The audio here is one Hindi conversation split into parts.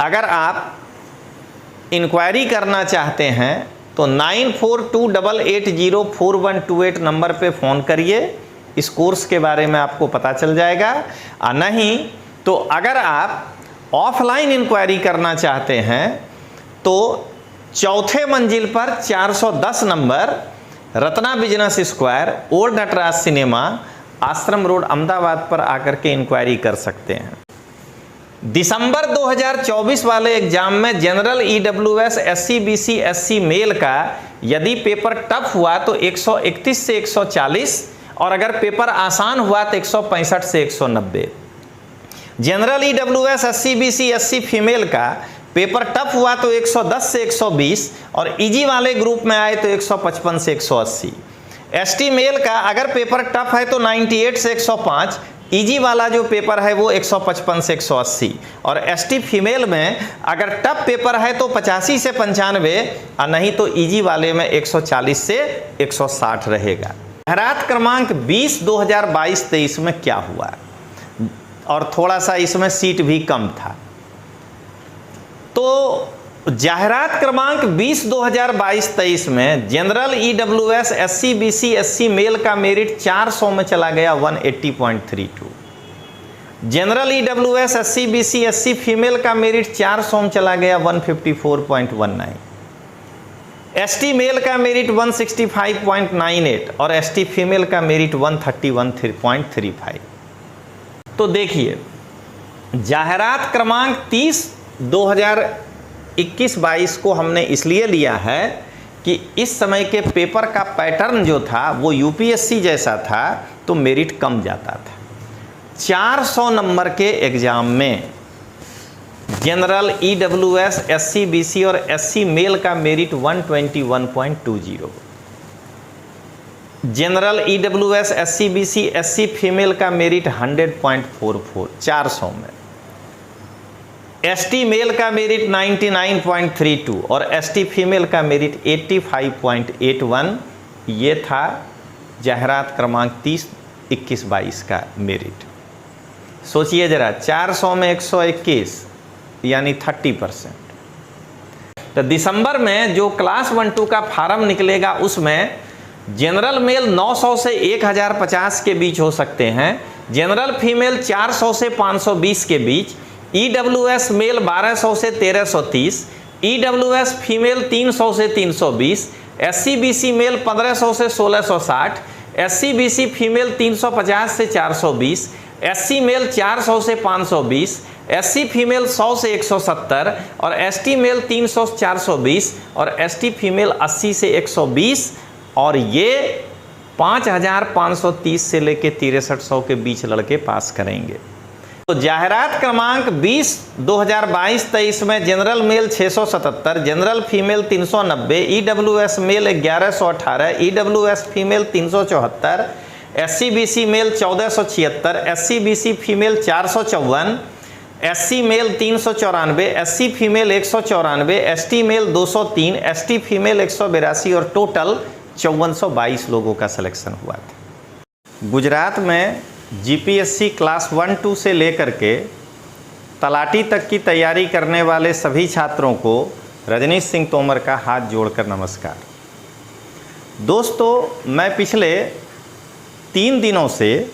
अगर आप इंक्वायरी करना चाहते हैं तो 9428804128 नंबर पे फ़ोन करिए, इस कोर्स के बारे में आपको पता चल जाएगा। और नहीं तो अगर आप ऑफलाइन इंक्वायरी करना चाहते हैं तो चौथे मंजिल पर 410 number Ratna business square, old Natraj cinema, Ashram road, Ahmedabad पर आकर के इंक्वायरी कर सकते हैं। दिसंबर 2024 वाले एग्जाम में general EWS SC BC SC male का यदि पेपर टफ हुआ तो 131 से 140 और अगर पेपर आसान हुआ तो 165 से 190। General EWS SC BC SC female का पेपर टफ हुआ तो 110 से 120 और इजी वाले ग्रुप में आए तो 155 से 180। एसटी मेल का अगर पेपर टफ है तो 98 से 105, इजी वाला जो पेपर है वो 155 से 180 और एसटी फीमेल में अगर टफ पेपर है तो 85 से 95 और नहीं तो इजी वाले में 140 से 160 रहेगा। जाहिरात क्रमांक 20 2022-23 में क्या हुआ और थोड़ा सा इसमें सीट भी कम था। तो जाहिरात क्रमांक 20 2022-23 में general EWS SC BC SC male का मेरिट 400 में चला गया 180.32। General EWS SC BC SC female का मेरिट 400 में चला गया 154.19। एसटी मेल का मेरिट 165.98 और एसटी फीमेल का मेरिट 131.35। तो देखिए जाहिरात क्रमांक 30 2021-22 को हमने इसलिए लिया है कि इस समय के पेपर का पैटर्न जो था वो यूपीएससी जैसा था तो मेरिट कम जाता था। 400 नंबर के एग्जाम में जनरल ईडब्ल्यूएस एससी बीसी और एससी मेल का merit 121.20। General EWS SC BC SC female का मेरिट 100.44 400 में। एसटी मेल का मेरिट 99.32 और एसटी फीमेल का मेरिट 85.81। ये था जाहिरात क्रमांक 30 21-22 का मेरिट। सोचिए जरा 400 में 121 यानी 30%। तो दिसंबर में जो क्लास 1-2 का फार्म निकलेगा उसमें जनरल मेल 900 से 1050 के बीच हो सकते हैं, जनरल फीमेल 400 से 520 के बीच, ईडब्ल्यूएस मेल 1200 से 1330, ईडब्ल्यूएस फीमेल 300 से 320, एससी बीसी मेल 1500 से 1660, एससी बीसी फीमेल 350 से 420, एससी मेल 400 से 520, एससी फीमेल 100 से 170 और एसटी मेल 300 से 420 और एसटी फीमेल 80 से 120 और ये 5530 से लेके 6300 के बीच लड़के पास करेंगे। तो जाहिरात क्रमांक 20 2022-23 में general male 677, general female 390, EWS male 1118, EWS female 374, SC BC male 1476, SC BC female 454, SC male 394, SC female 194, ST male 203, ST female 182 और टोटल 5422 लोगों का सिलेक्शन हुआ था। गुजरात में जीपीएससी क्लास 1-2 से लेकर के तलाटी तक की तैयारी करने वाले सभी छात्रों को रजनीश सिंह तोमर का हाथ जोड़कर नमस्कार। दोस्तों मैं पिछले 3 दिनों से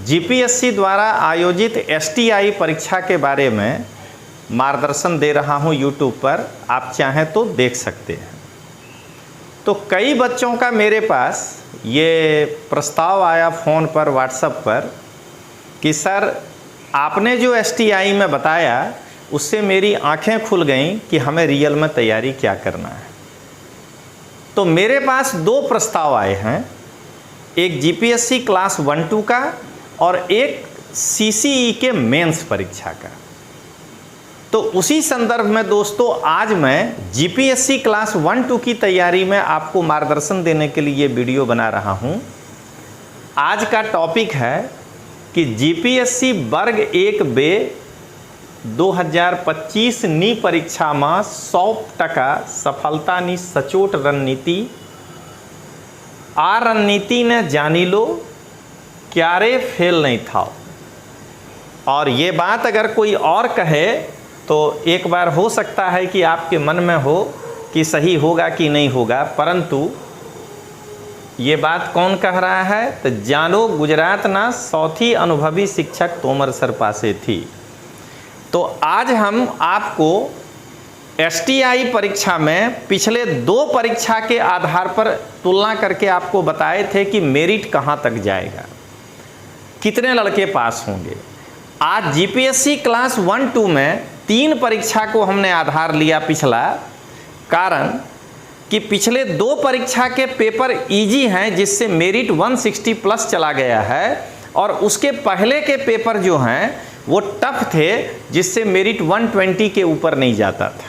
जीपीएससी द्वारा आयोजित एसटीआई परीक्षा के बारे में मार्गदर्शन दे रहा हूं यूट्यूब पर, आप चाहें तो देख सकते हैं। तो कई बच्चों का मेरे पास ये प्रस्ताव आया फ़ोन पर व्हाट्सएप पर कि सर आपने जो एसटीआई में बताया उससे मेरी आंखें खुल गईं कि हमें रियल में तैयारी क्या करना है। तो मेरे पास 2 प्रस्ताव आए हैं, एक जीपीएससी क्लास 1-2 का और एक सीसीई के मेंस परीक्षा का। तो उसी संदर्भ में दोस्तों आज मैं जीपीएससी क्लास 1-2 की तैयारी में आपको मार्गदर्शन देने के लिए वीडियो बना रहा हूं। आज का टॉपिक है कि जीपीएससी वर्ग 1B 2025 ની પરીક્ષામાં 100% સફળતાની સચોટ રણનીતિ। આ રણનીતિને જાણી લો, ક્યારે ફેલ नहीं થાઓ। और ये बात अगर कोई और कहे तो एक बार हो सकता है कि आपके मन में हो कि सही होगा कि नहीं होगा, परंतु ये बात कौन कह रहा है? तो जानो गुजरात ना चौथी अनुभवी शिक्षक तोमर सर पासे थी। तो आज हम आपको STI परीक्षा में पिछले 2 परीक्षा के आधार पर तुलना करके आपको बताए थे कि मेरिट कहाँ तक जाएगा, कितने लड़के पास होंगे। आज GPSC क्लास 1-2 में 3 परीक्षा को हमने आधार लिया पिछला, कारण कि पिछले 2 परीक्षा के पेपर इजी हैं जिससे मेरिट 160 प्लस चला गया है, और उसके पहले के पेपर जो हैं वो टफ थे जिससे मेरिट 120 के ऊपर नहीं जाता था।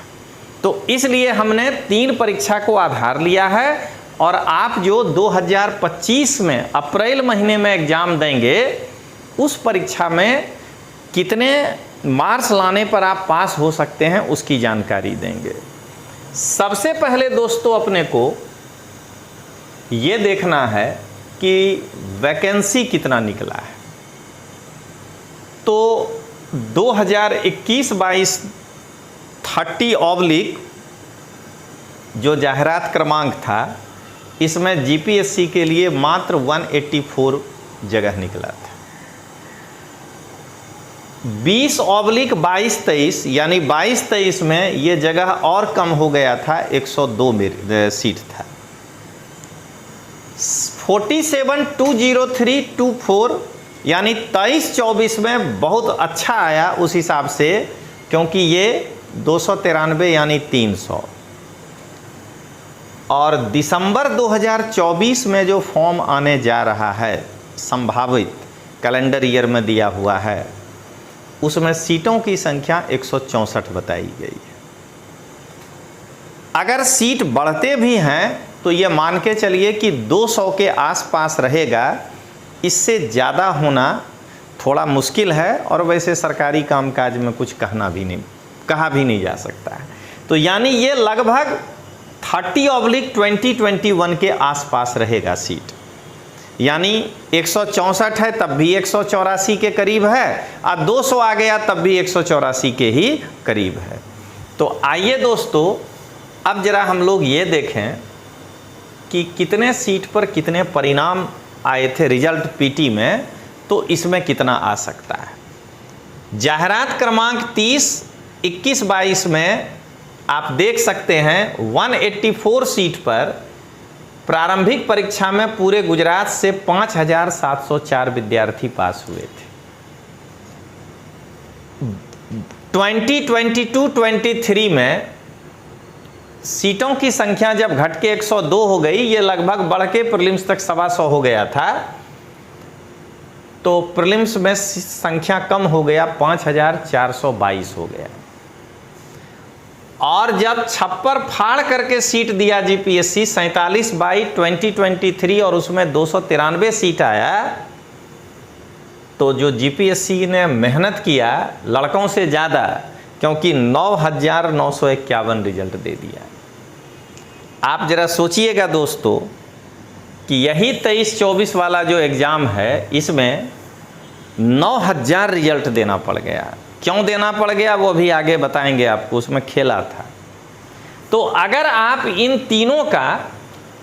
तो इसलिए हमने 3 परीक्षा को आधार लिया है, और आप जो 2025 में अप्रैल महीने में एग्जाम देंगे उस परीक्षा में कितने मार्क्स लाने पर आप पास हो सकते हैं उसकी जानकारी देंगे। सबसे पहले दोस्तों अपने को ये देखना है कि वैकेंसी कितना निकला है। तो 2021-22 30/ जो जाहिरात क्रमांक था, इसमें GPSC के लिए मात्र 184 जगह निकला था। 20/22-23 यानी 22-23 में ये जगह और कम हो गया था, 102 सीट था। 47-203-24 यानी 23-24 में बहुत अच्छा आया उस हिसाब से, क्योंकि ये 293 यानी 300। और दिसंबर 2024 में जो फॉर्म आने जा रहा है, संभावित कैलेंडर ईयर में दिया हुआ है, उसमें सीटों की संख्या 164 बताई गई है। अगर सीट बढ़ते भी हैं तो ये मान के चलिए कि 200 के आसपास रहेगा, इससे ज़्यादा होना थोड़ा मुश्किल है, और वैसे सरकारी कामकाज में कुछ कहा भी नहीं जा सकता है। तो यानी ये लगभग 30/2021 के आसपास रहेगा सीट, यानी 164 है तब भी 184 के करीब है, और 200 आ गया तब भी 184 के ही करीब है। तो आइए दोस्तों अब जरा हम लोग ये देखें कि कितने सीट पर कितने परिणाम आए थे रिजल्ट PT में, तो इसमें कितना आ सकता है। जाहिरात क्रमांक 30-21-22 में आप देख सकते हैं 184 सीट पर प्रारंभिक परीक्षा में पूरे गुजरात से 5704 विद्यार्थी पास हुए थे। 2022-23 में सीटों की संख्या जब घट के 102 हो गई, ये लगभग बढ़ के प्रीलिम्स तक 125 हो गया था, तो प्रीलिम्स में संख्या कम हो गया, 5422 हो गया। और जब छप्पर फाड़ करके सीट दिया GPSC 47/2023 और उसमें 293 सीट आया, तो जो GPSC ने मेहनत किया लड़कों से ज़्यादा, क्योंकि 9951 रिजल्ट दे दिया। आप जरा सोचिएगा दोस्तों कि यही 23-24 वाला जो एग्ज़ाम है, इसमें 9000 रिजल्ट देना पड़ गया। क्यों देना पड़ गया वो भी आगे बताएंगे आपको, उसमें खेला था। तो अगर आप इन तीनों का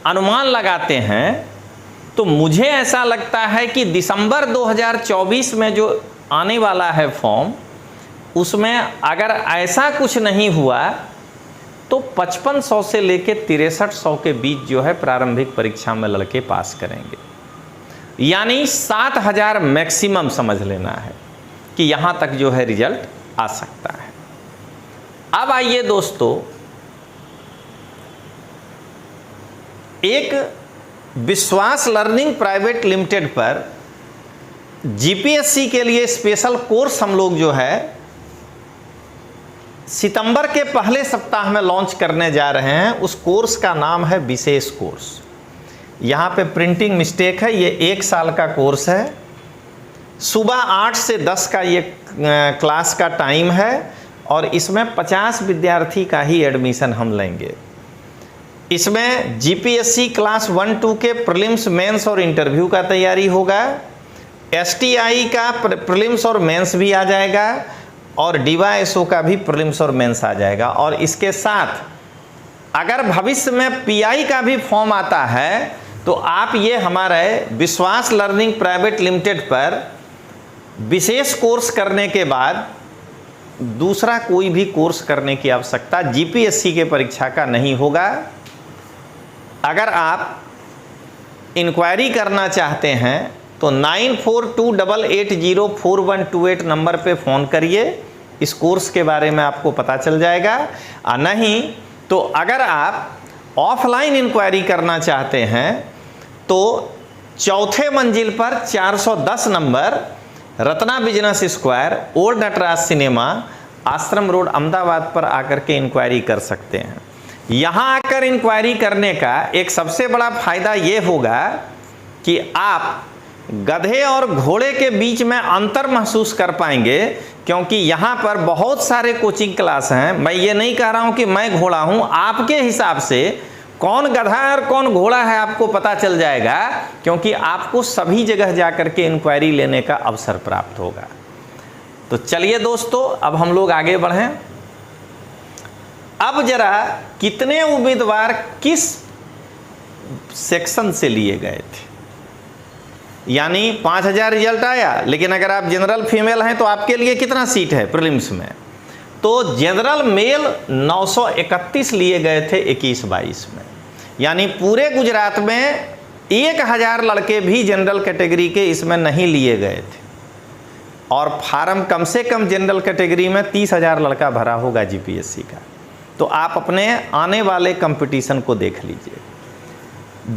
अनुमान लगाते हैं तो मुझे ऐसा लगता है कि दिसंबर 2024 में जो आने वाला है फॉर्म, उसमें अगर ऐसा कुछ नहीं हुआ तो 5500 से लेके 6300 के बीच जो है प्रारंभिक परीक्षा में लड़के पास करेंगे, यानी 7000 मैक्सिमम समझ लेना है कि यहाँ तक जो है रिजल्ट आ सकता है। अब आइए दोस्तों, एक विश्वास लर्निंग प्राइवेट लिमिटेड पर GPSC के लिए स्पेशल कोर्स हम लोग जो है सितंबर के पहले सप्ताह में लॉन्च करने जा रहे हैं। उस कोर्स का नाम है विशेष कोर्स। यहाँ पे प्रिंटिंग मिस्टेक है, ये 1 साल का कोर्स है। सुबह 8 से 10 का ये क्लास का टाइम है और इसमें 50 विद्यार्थी का ही एडमिशन हम लेंगे। इसमें GPSC क्लास 1-2 के प्रीलिम्स, मेंस और इंटरव्यू का तैयारी होगा। STI का प्रीलिम्स और मेंस भी आ जाएगा। और DYSO का भी प्रीलिम्स और मेंस आ जाएगा। और इसके साथ अगर भविष्य में PI का भी फॉर्म आता है तो आप ये हमारे विश्वास लर्निंग प्राइवेट लिमिटेड पर विशेष कोर्स करने के बाद दूसरा कोई भी कोर्स करने की आवश्यकता GPSC के परीक्षा का नहीं होगा। अगर आप इंक्वायरी करना चाहते हैं तो 9428804128 नंबर पे फ़ोन करिए, इस कोर्स के बारे में आपको पता चल जाएगा। और नहीं तो अगर आप ऑफलाइन इंक्वायरी करना चाहते हैं तो चौथे मंजिल पर 410 number Ratna business square old Natraj cinema Ashram road Ahmedabad पर आकर के इंक्वायरी कर सकते हैं। यहाँ आकर इंक्वायरी करने का एक सबसे बड़ा फायदा ये होगा कि आप गधे और घोड़े के बीच में अंतर महसूस कर पाएंगे, क्योंकि यहाँ पर बहुत सारे कोचिंग क्लास हैं। मैं ये नहीं कह रहा हूँ कि मैं घोड़ा हूँ, आपके हिसाब से कौन गधा है और कौन घोड़ा है आपको पता चल जाएगा, क्योंकि आपको सभी जगह जाकर के इंक्वायरी लेने का अवसर प्राप्त होगा। तो चलिए दोस्तों, अब हम लोग आगे बढ़ें। अब जरा कितने उम्मीदवार किस सेक्शन से लिए गए थे, यानी 5000 रिजल्ट आया, लेकिन अगर आप जनरल फीमेल हैं तो आपके लिए कितना सीट है प्रीलिम्स में। तो जनरल मेल 931 लिए गए थे 21-22 में, यानी पूरे गुजरात में 1000 लड़के भी जनरल कैटेगरी के इसमें नहीं लिए गए थे। और फार्म कम से कम जनरल कैटेगरी में 30,000 लड़का भरा होगा GPSC का। तो आप अपने आने वाले कंपटीशन को देख लीजिए।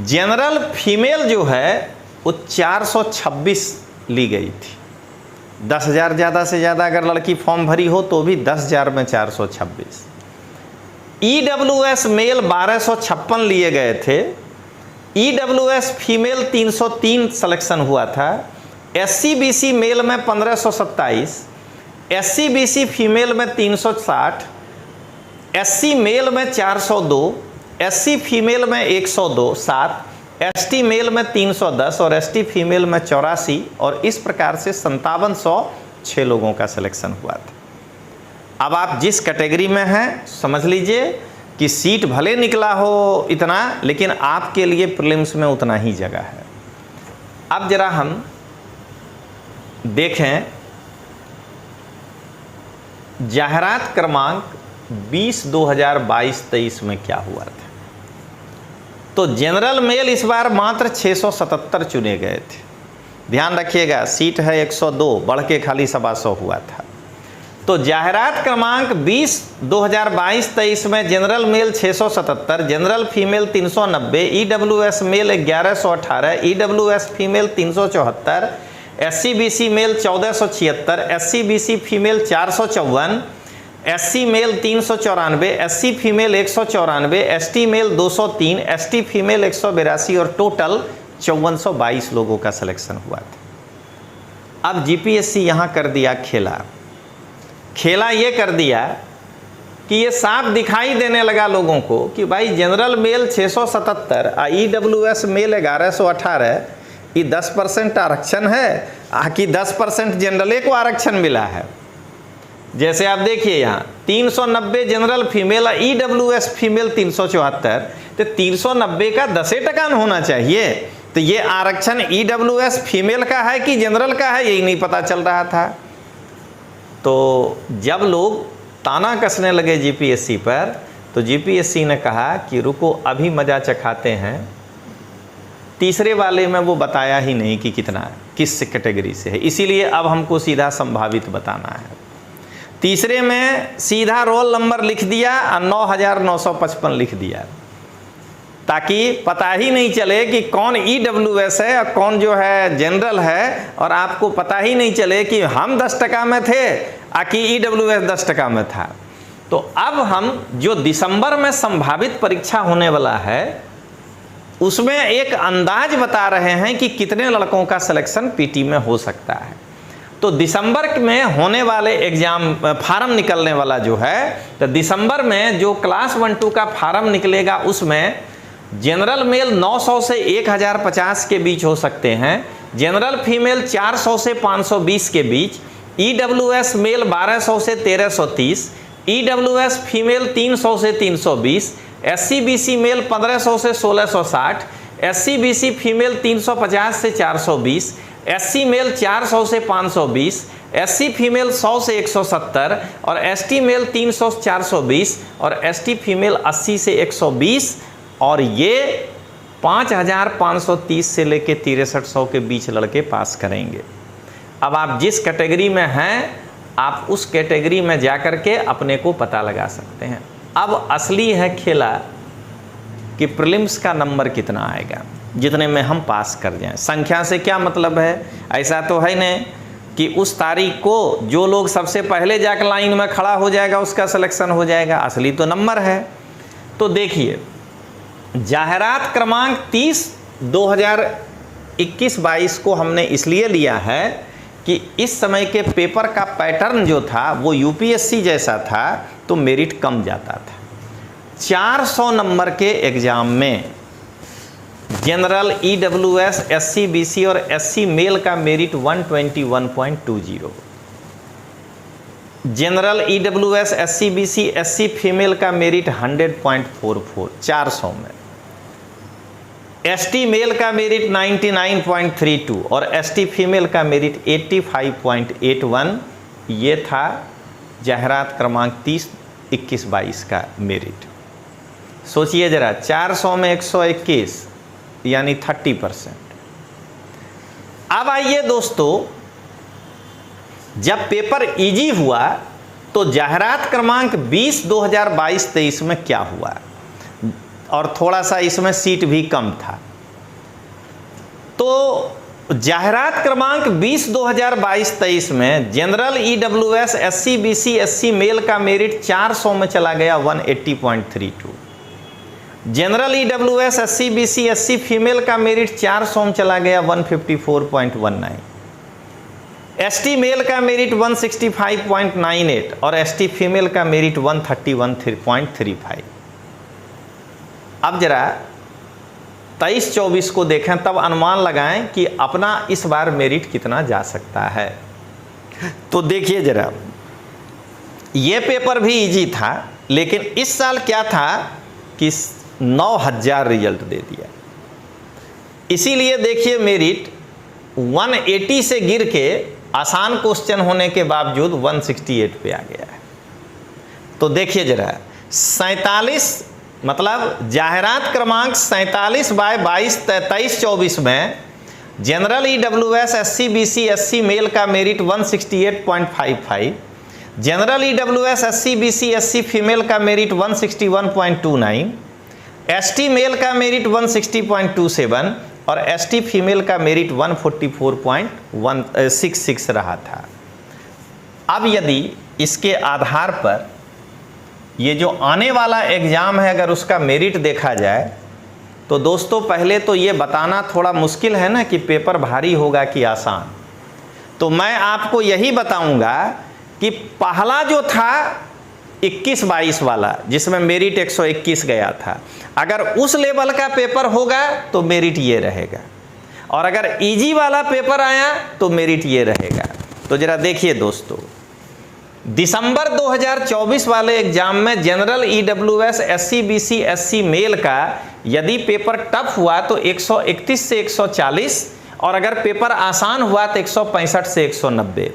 जनरल फीमेल जो है वो 426 ली गई थी। 10,000 ज़्यादा से ज़्यादा अगर लड़की फॉर्म भरी हो तो भी 10,000 में 426। EWS मेल 1256 लिए गए थे। EWS फीमेल 303 सिलेक्शन हुआ था। SC/BC मेल में 1527, SC/BC फीमेल में 360, SC मेल में 402, SC फीमेल में 102, 7, ST मेल में 310 और ST फीमेल में 84, और इस प्रकार से 5706 लोगों का सिलेक्शन हुआ था। अब आप जिस कैटेगरी में हैं समझ लीजिए कि सीट भले निकला हो इतना, लेकिन आपके लिए प्रीलिम्स में उतना ही जगह है। अब जरा हम देखें जाहिरात क्रमांक 20/2022-23 में क्या हुआ था। तो जनरल मेल इस बार मात्र 677 चुने गए थे। ध्यान रखिएगा, सीट है 102, बढ़ के खाली 125 हुआ था। तो जाहिरात क्रमांक 20/2022-23 में general male 677, general female 390, EWS male 1118, EWS female 374, SC/BC male 1476, SC/BC female 454, SC male 394, SC female 194, ST male 203, ST female 182 और टोटल 5422 लोगों का सिलेक्शन हुआ था। अब GPSC यहाँ कर दिया खेला ये कर दिया कि ये साफ दिखाई देने लगा लोगों को कि भाई जनरल मेल 677 और EWS मेल 1118, ये 10% आरक्षण है कि 10% जनरले को आरक्षण मिला है। जैसे आप देखिए यहाँ 390 जनरल फीमेल, EWS फीमेल 374, तो 390 का 10% होना चाहिए। तो ये आरक्षण EWS फीमेल का है कि जनरल का है, यही नहीं पता चल रहा था। तो जब लोग ताना कसने लगे GPSC पर, तो GPSC ने कहा कि रुको अभी मज़ा चखाते हैं। तीसरे वाले में वो बताया ही नहीं कि कितना किस कैटेगरी से है, इसीलिए अब हमको सीधा संभावित बताना है। तीसरे में सीधा रोल नंबर लिख दिया और 9955 लिख दिया, ताकि पता ही नहीं चले कि कौन EWS है और कौन जो है जनरल है, और आपको पता ही नहीं चले कि हम 10% में थे कि EWS 10% में था। तो अब हम जो दिसंबर में संभावित परीक्षा होने वाला है उसमें एक अंदाज बता रहे हैं कि कितने लड़कों का सिलेक्शन PT में हो सकता है। तो दिसंबर में होने वाले एग्ज़ाम फार्म निकलने वाला जो है, तो दिसंबर में जो क्लास 1-2 का फार्म निकलेगा उसमें जनरल मेल 900 से 1050 के बीच हो सकते हैं, जनरल फीमेल 400 से 520 के बीच, EWS मेल 1200 से 1330, EWS फीमेल 300 से 320, SCBC मेल 1500 से 1660, SCBC फीमेल 350 से 420, SC मेल 400 से 520, SC फीमेल 100 से 170 और ST मेल 300 से 420 और ST फीमेल 80 से 120 और ये 5530 से लेके 6300 के बीच लड़के पास करेंगे। अब आप जिस कैटेगरी में हैं आप उस कैटेगरी में जाकर के अपने को पता लगा सकते हैं। अब असली है खेला कि प्रीलिम्स का नंबर कितना आएगा जितने में हम पास कर जाएं। संख्या से क्या मतलब है, ऐसा तो है नहीं कि उस तारीख को जो लोग सबसे पहले जाकर लाइन में खड़ा हो जाएगा उसका सिलेक्शन हो जाएगा। असली तो नंबर है। तो देखिए, जाहिरात क्रमांक 30 2021-22 को हमने इसलिए लिया है कि इस समय के पेपर का पैटर्न जो था वो यूपीएससी जैसा था, तो मेरिट कम जाता था। 400 नंबर के एग्जाम में जनरल, EWS, SCBC और SC मेल का merit 121.20, general, EWS, SCBC, SC female का मेरिट 100.44 400 में, ST मेल का मेरिट 99.32 और ST फीमेल का मेरिट 85.81। ये था जाहिरात क्रमांक 30-21-22 का मेरिट। सोचिए ज़रा, 400 में 121 यानी 30%। अब आइए दोस्तों, जब पेपर इजी हुआ तो जाहिरात क्रमांक 20 2022-23 में क्या हुआ, और थोड़ा सा इसमें सीट भी कम था। तो जाहिरात क्रमांक 20 2022-23 में general, EWS, SCBC, SC male का मेरिट 400 में चला गया 180.32, general, EWS, SCBC, SC female का मेरिट 400 में चला गया 154.19, ST मेल का मेरिट 165.98 और ST फीमेल का मेरिट 131.35। अब जरा 23-24 को देखें, तब अनुमान लगाएं कि अपना इस बार मेरिट कितना जा सकता है। तो देखिए जरा, ये पेपर भी इजी था, लेकिन इस साल क्या था कि 9000 रिजल्ट दे दिया। इसीलिए देखिए मेरिट 180 से गिर के आसान क्वेश्चन होने के बावजूद 168 पे आ गया है। तो देखिए जरा, 47 मतलब जाहिरात क्रमांक 47/22-23-24 में general, EWS, SCBC, SC male का merit 168.55, general, EWS, SCBC, SC female का मेरिट 161.29, ST मेल का मेरिट 160.27 और ST फीमेल का मेरिट 144.166 रहा था। अब यदि इसके आधार पर ये जो आने वाला एग्ज़ाम है अगर उसका मेरिट देखा जाए तो दोस्तों, पहले तो ये बताना थोड़ा मुश्किल है ना कि पेपर भारी होगा कि आसान। तो मैं आपको यही बताऊंगा कि पहला जो था 21-22 वाला जिसमें मेरिट 121 गया था, अगर उस लेवल का पेपर होगा तो मेरिट ये रहेगा, और अगर इजी वाला पेपर आया तो मेरिट ये रहेगा। तो जरा देखिए दोस्तों, दिसंबर 2024 वाले एग्जाम में general, EWS, SCBC, SC male का यदि पेपर टफ हुआ तो 131 से 140 और अगर पेपर आसान हुआ तो 165 से 190।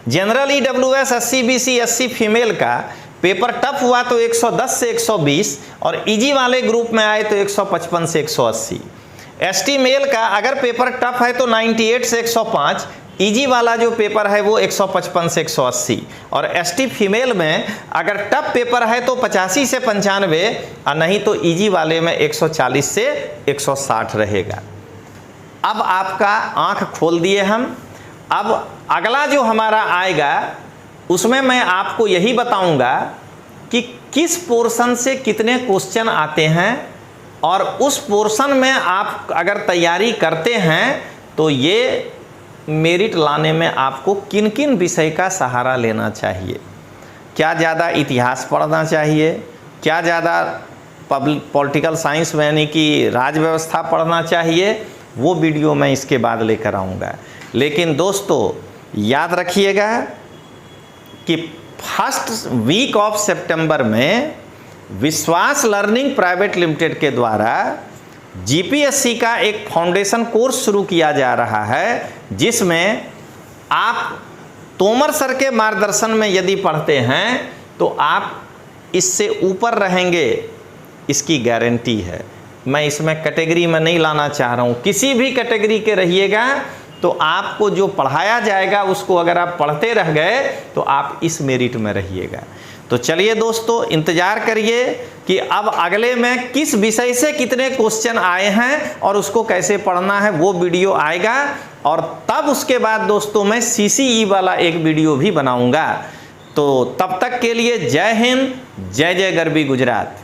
General, EWS, SCBC, SC female का पेपर टफ हुआ तो 110 से 120 और इजी वाले ग्रुप में आए तो 155 से 180। ST मेल का अगर पेपर टफ है तो 98 से 105, इजी वाला जो पेपर है वो 155 से 180 और ST फीमेल में अगर टफ पेपर है तो 85 से 95 और नहीं तो इजी वाले में 140 से 160 रहेगा। अब आपका आंख खोल दिए हम। अब अगला जो हमारा आएगा उसमें मैं आपको यही बताऊंगा कि किस पोर्शन से कितने क्वेश्चन आते हैं और उस पोर्शन में आप अगर तैयारी करते हैं तो ये मेरिट लाने में आपको किन किन विषय का सहारा लेना चाहिए। क्या ज़्यादा इतिहास पढ़ना चाहिए, क्या ज़्यादा पॉलिटिकल साइंस में यानी कि राज व्यवस्था पढ़ना चाहिए, वो वीडियो मैं इसके बाद लेकर आऊँगा। लेकिन दोस्तों, याद रखिएगा कि फर्स्ट वीक ऑफ सितंबर में विश्वास लर्निंग प्राइवेट लिमिटेड के द्वारा जीपीएससी का एक फाउंडेशन कोर्स शुरू किया जा रहा है, जिसमें आप तोमर सर के मार्गदर्शन में यदि पढ़ते हैं तो आप इससे ऊपर रहेंगे, इसकी गारंटी है। मैं इसमें कैटेगरी में नहीं लाना चाह रहा हूँ, किसी भी कैटेगरी के रहिएगा तो आपको जो पढ़ाया जाएगा उसको अगर आप पढ़ते रह गए तो आप इस मेरिट में रहिएगा। तो चलिए दोस्तों, इंतज़ार करिए कि अब अगले में किस विषय से कितने क्वेश्चन आए हैं और उसको कैसे पढ़ना है वो वीडियो आएगा, और तब उसके बाद दोस्तों मैं CCE वाला एक वीडियो भी बनाऊंगा। तो तब तक के लिए जय हिंद, जय जय गरवी गुजरात।